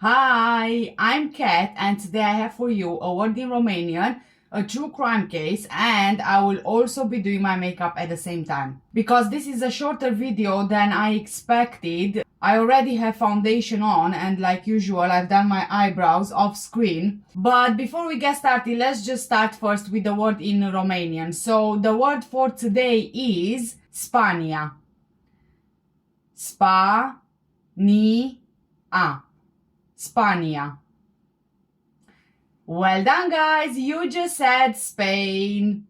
Hi, I'm Kat, and today I have for you a word in Romanian, a true crime case, and I will also be doing my makeup at the same time. Because this is a shorter video than I expected, I already have foundation on, and like usual I've done my eyebrows off screen. But before we get started, let's just start first with the word in Romanian. So the word for today is Spania. Spa-ni-a. Spania. Well done, guys. You just said Spain.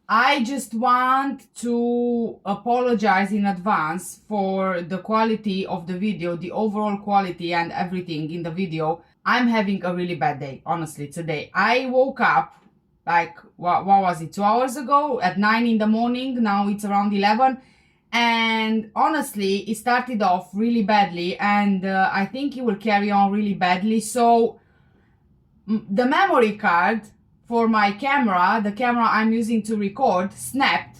I just want to apologize in advance for the quality of the video, the overall quality and everything in the video. I'm having a really bad day, honestly, today. I woke up like, what was it, 2 hours ago at 9 in the morning. Now it's around 11. And honestly, it started off really badly, and I think it will carry on really badly. So the memory card for my camera, the camera I'm using to record, snapped,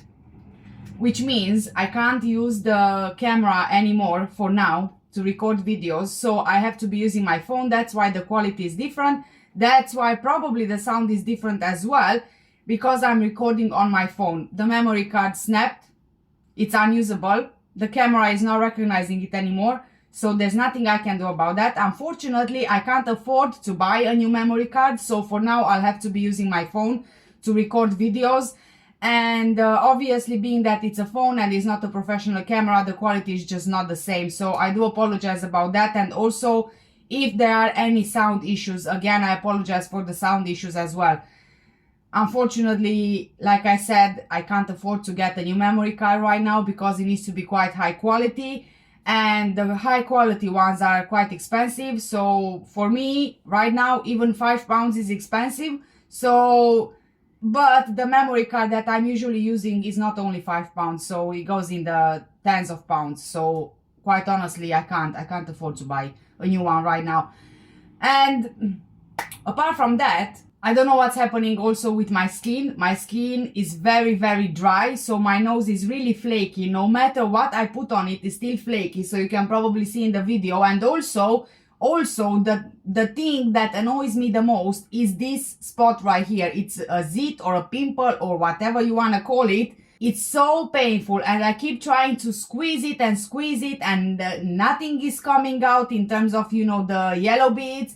which means I can't use the camera anymore for now to record videos. So I have to be using my phone. That's why the quality is different. That's why probably the sound is different as well, because I'm recording on my phone. The memory card snapped. It's unusable. The camera is not recognizing it anymore, so there's nothing I can do about that. Unfortunately, I can't afford to buy a new memory card, so for now I'll have to be using my phone to record videos. And obviously, being that it's a phone and it's not a professional camera, the quality is just not the same. So I do apologize about that. And also, if there are any sound issues, again, I apologize for the sound issues as well. Unfortunately, like I said, I can't afford to get a new memory card right now because it needs to be quite high quality, and the high quality ones are quite expensive. So for me right now, even £5 is expensive. So, but the memory card that I'm usually using is not only £5, so it goes in the tens of pounds. So quite honestly, I can't afford to buy a new one right now. And apart from that, I don't know what's happening also with my skin. My skin is very, very dry, so my nose is really flaky. No matter what I put on it, it's still flaky, so you can probably see in the video. And also the thing that annoys me the most is this spot right here. It's a zit or a pimple or whatever you want to call it. It's so painful, and I keep trying to squeeze it and nothing is coming out in terms of, you know, the yellow bits.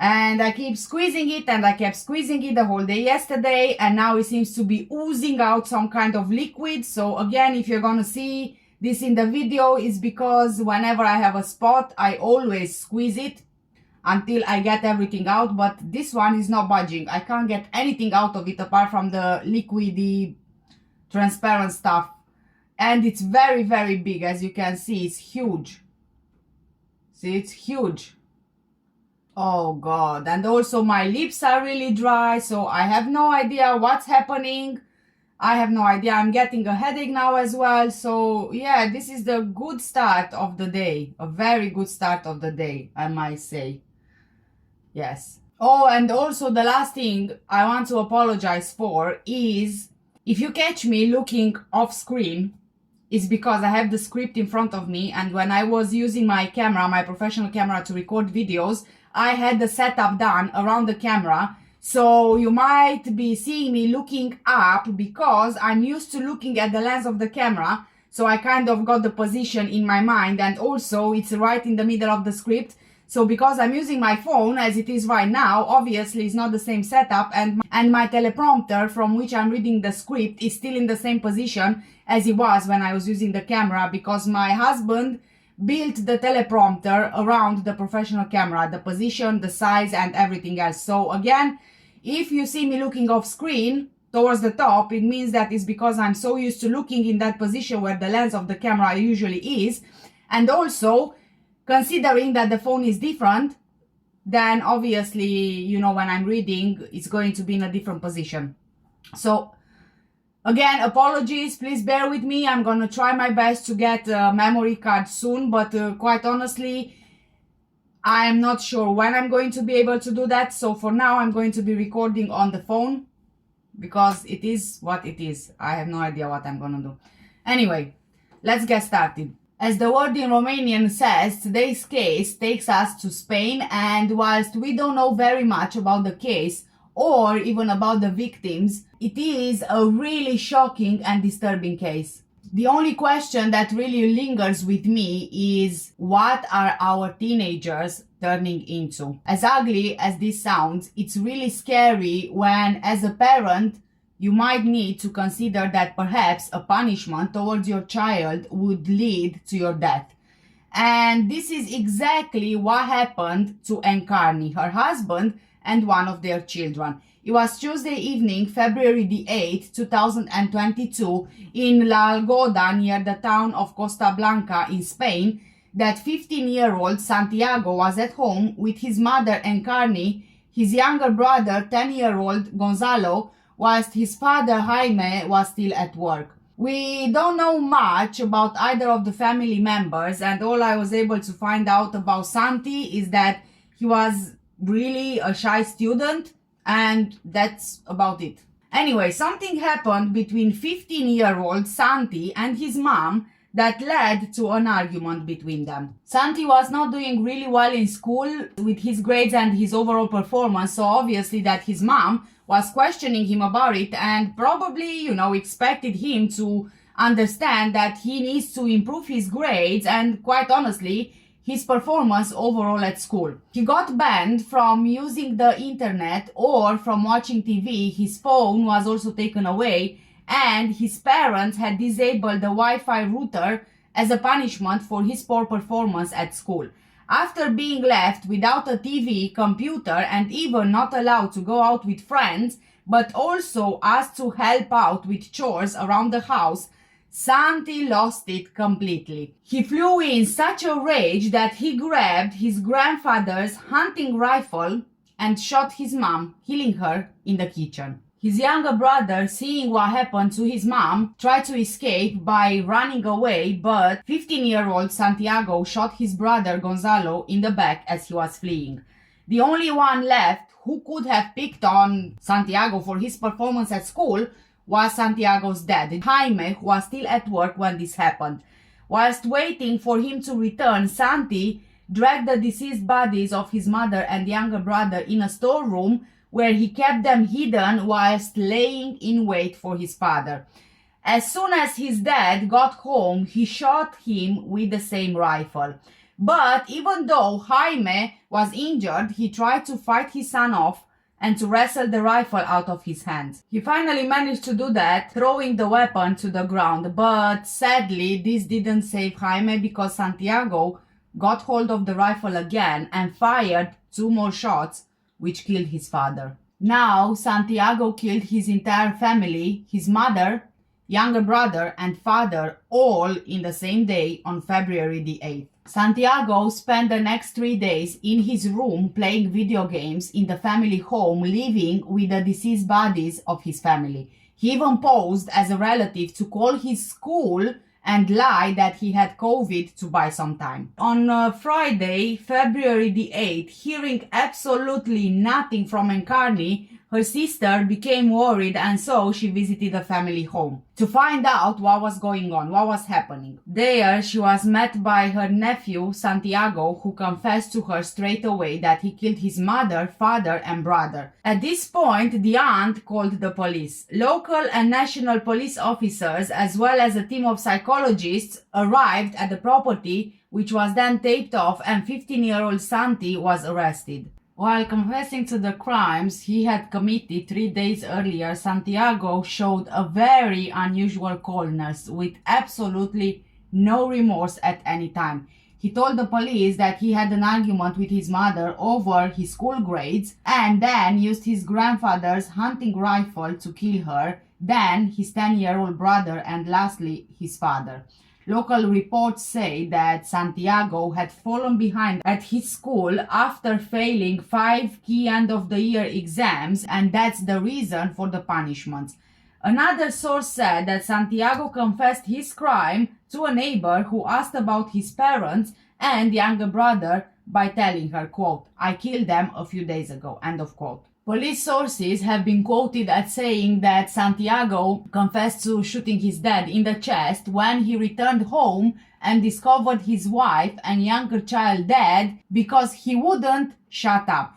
And I keep squeezing it, and I kept squeezing it the whole day yesterday, and now it seems to be oozing out some kind of liquid. So again, if you're gonna see this in the video, it's because whenever I have a spot, I always squeeze it until I get everything out. But this one is not budging. I can't get anything out of it apart from the liquidy, transparent stuff. And it's very, very big. As you can see, it's huge. See, it's huge. Oh God. And also my lips are really dry, so I have no idea what's happening. I have no idea. I'm getting a headache now as well. So yeah, this is the good start of the day. A very good start of the day, I might say. Yes. Oh, and also the last thing I want to apologize for is, if you catch me looking off screen, it's because I have the script in front of me, and when I was using my camera, my professional camera, to record videos, I had the setup done around the camera. So you might be seeing me looking up because I'm used to looking at the lens of the camera. So I kind of got the position in my mind, and also it's right in the middle of the script. So because I'm using my phone as it is right now, obviously it's not the same setup, and my teleprompter from which I'm reading the script is still in the same position as it was when I was using the camera, because my husband built the teleprompter around the professional camera, the position, the size and everything else. So again, if you see me looking off screen towards the top, it means that it's because I'm so used to looking in that position where the lens of the camera usually is. And also, considering that the phone is different, then obviously, you know, when I'm reading, it's going to be in a different position. So again, apologies, please bear with me. I'm gonna try my best to get a memory card soon, but quite honestly, I'm not sure when I'm going to be able to do that. So for now, I'm going to be recording on the phone because it is what it is. I have no idea what I'm gonna do. Anyway, let's get started. As the word in Romanian says, today's case takes us to Spain, and whilst we don't know very much about the case or even about the victims, it is a really shocking and disturbing case. The only question that really lingers with me is, what are our teenagers turning into? As ugly as this sounds, it's really scary when, as a parent, you might need to consider that perhaps a punishment towards your child would lead to your death. And this is exactly what happened to Encarni, her husband, and one of their children. It was Tuesday evening, February the 8th, 2022, in La Algoda, near the town of Costa Blanca in Spain, that 15-year-old Santiago was at home with his mother Encarni, his younger brother 10-year-old Gonzalo, whilst his father Jaime was still at work. We don't know much about either of the family members, and all I was able to find out about Santi is that he was really a shy student, and that's about it. Anyway, something happened between 15-year-old Santi and his mom that led to an argument between them. Santi was not doing really well in school with his grades and his overall performance, so obviously that his mom was questioning him about it and probably, expected him to understand that he needs to improve his grades and, quite honestly, his performance overall at school. He got banned from using the internet or from watching TV, his phone was also taken away, and his parents had disabled the Wi-Fi router as a punishment for his poor performance at school. After being left without a TV, computer, and even not allowed to go out with friends, but also asked to help out with chores around the house, Santi lost it completely. He flew in such a rage that he grabbed his grandfather's hunting rifle and shot his mom, killing her in the kitchen. His younger brother, seeing what happened to his mom, tried to escape by running away, but 15-year-old Santiago shot his brother Gonzalo in the back as he was fleeing. The only one left who could have picked on Santiago for his performance at school was Santiago's dad, Jaime, who was still at work when this happened. Whilst waiting for him to return, Santi dragged the deceased bodies of his mother and younger brother in a storeroom where he kept them hidden whilst laying in wait for his father. As soon as his dad got home, he shot him with the same rifle. But even though Jaime was injured, he tried to fight his son off and to wrestle the rifle out of his hands. He finally managed to do that, throwing the weapon to the ground, but sadly this didn't save Jaime because Santiago got hold of the rifle again and fired 2 more shots, which killed his father. Now Santiago killed his entire family, his mother, younger brother and father, all in the same day on February the 8th. Santiago spent the next 3 days in his room playing video games in the family home, living with the deceased bodies of his family. He even posed as a relative to call his school and lie that he had COVID to buy some time. On Friday, February the 8th, hearing absolutely nothing from Encarni, her sister became worried, and so she visited the family home to find out what was going on, what was happening. There, she was met by her nephew, Santiago, who confessed to her straight away that he killed his mother, father, and brother. At this point, the aunt called the police. Local and national police officers, as well as a team of psychologists, arrived at the property, which was then taped off, and 15-year-old Santi was arrested. While confessing to the crimes he had committed 3 days earlier, Santiago showed a very unusual coldness with absolutely no remorse at any time. He told the police that he had an argument with his mother over his school grades and then used his grandfather's hunting rifle to kill her, then his 10-year-old brother, and lastly his father. Local reports say that Santiago had fallen behind at his school after failing 5 key end-of-the-year exams, and that's the reason for the punishments. Another source said that Santiago confessed his crime to a neighbor who asked about his parents and younger brother by telling her, quote, "I killed them a few days ago," end of quote. Police sources have been quoted as saying that Santiago confessed to shooting his dad in the chest when he returned home and discovered his wife and younger child dead because he wouldn't shut up.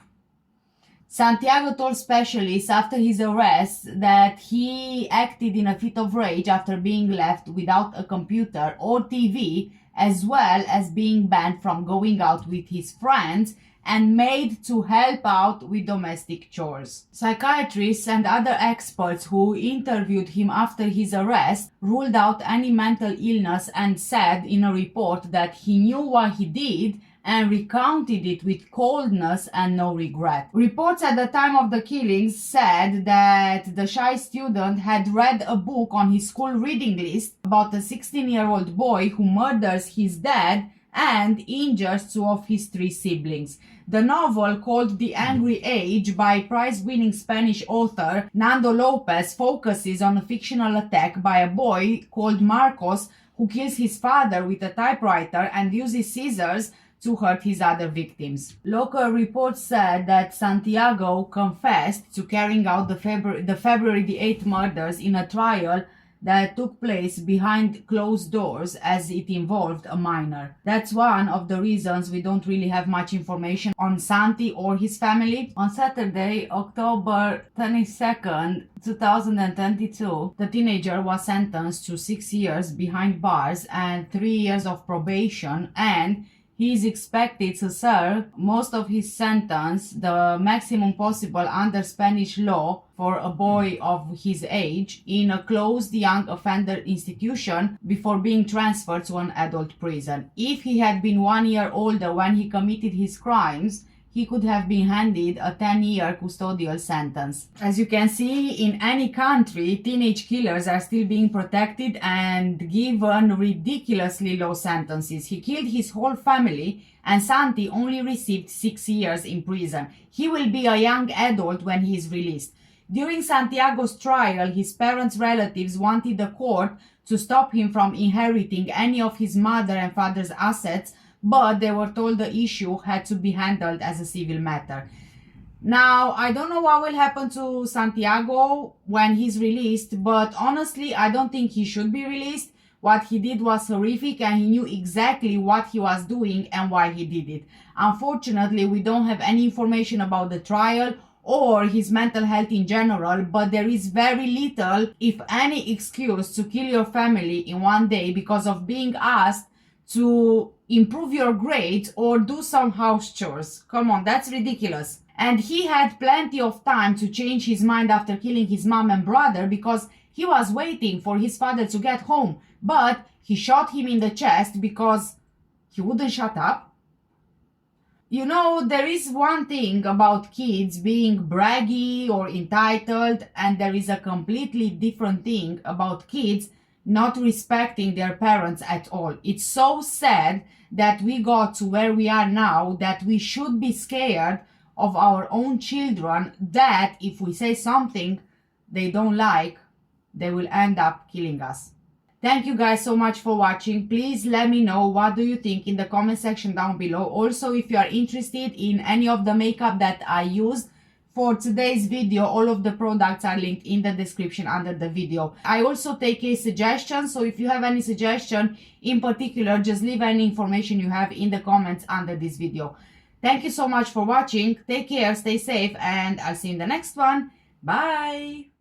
Santiago told specialists after his arrest that he acted in a fit of rage after being left without a computer or TV, as well as being banned from going out with his friends and made to help out with domestic chores. Psychiatrists and other experts who interviewed him after his arrest ruled out any mental illness and said in a report that he knew what he did and recounted it with coldness and no regret. Reports at the time of the killings said that the shy student had read a book on his school reading list about a 16-year-old boy who murders his dad and injures two of his three siblings. The novel, called The Angry Age by prize-winning Spanish author Nando Lopez, focuses on a fictional attack by a boy called Marcos who kills his father with a typewriter and uses scissors to hurt his other victims. Local reports said that Santiago confessed to carrying out the February the 8th murders in a trial that took place behind closed doors as it involved a minor. That's one of the reasons we don't really have much information on Santi or his family. On Saturday, October 22nd, 2022, the teenager was sentenced to 6 years behind bars and 3 years of probation, and he is expected to serve most of his sentence, the maximum possible under Spanish law for a boy of his age, in a closed young offender institution before being transferred to an adult prison. If he had been 1 year older when he committed his crimes, he could have been handed a 10-year custodial sentence. As you can see, in any country, teenage killers are still being protected and given ridiculously low sentences. He killed his whole family, and Santi only received 6 years in prison. He will be a young adult when he is released. During Santiago's trial, his parents' relatives wanted the court to stop him from inheriting any of his mother and father's assets, but they were told the issue had to be handled as a civil matter. Now, I don't know what will happen to Santiago when he's released, but honestly, I don't think he should be released. What he did was horrific, and he knew exactly what he was doing and why he did it. Unfortunately, we don't have any information about the trial or his mental health in general, but there is very little, if any, excuse to kill your family in one day because of being asked to improve your grades or do some house chores. Come on, that's ridiculous. And he had plenty of time to change his mind after killing his mom and brother because he was waiting for his father to get home, but he shot him in the chest because he wouldn't shut up. You know, there is one thing about kids being braggy or entitled, and there is a completely different thing about kids not respecting their parents at all. It's so sad that we got to where we are now, that we should be scared of our own children, that if we say something they don't like, they will end up killing us. Thank you guys so much for watching. Please let me know what do you think in the comment section down below. Also, if you are interested in any of the makeup that I used for today's video, all of the products are linked in the description under the video. I also take a suggestion, so if you have any suggestion in particular, just leave any information you have in the comments under this video. Thank you so much for watching. Take care, stay safe, and I'll see you in the next one. Bye!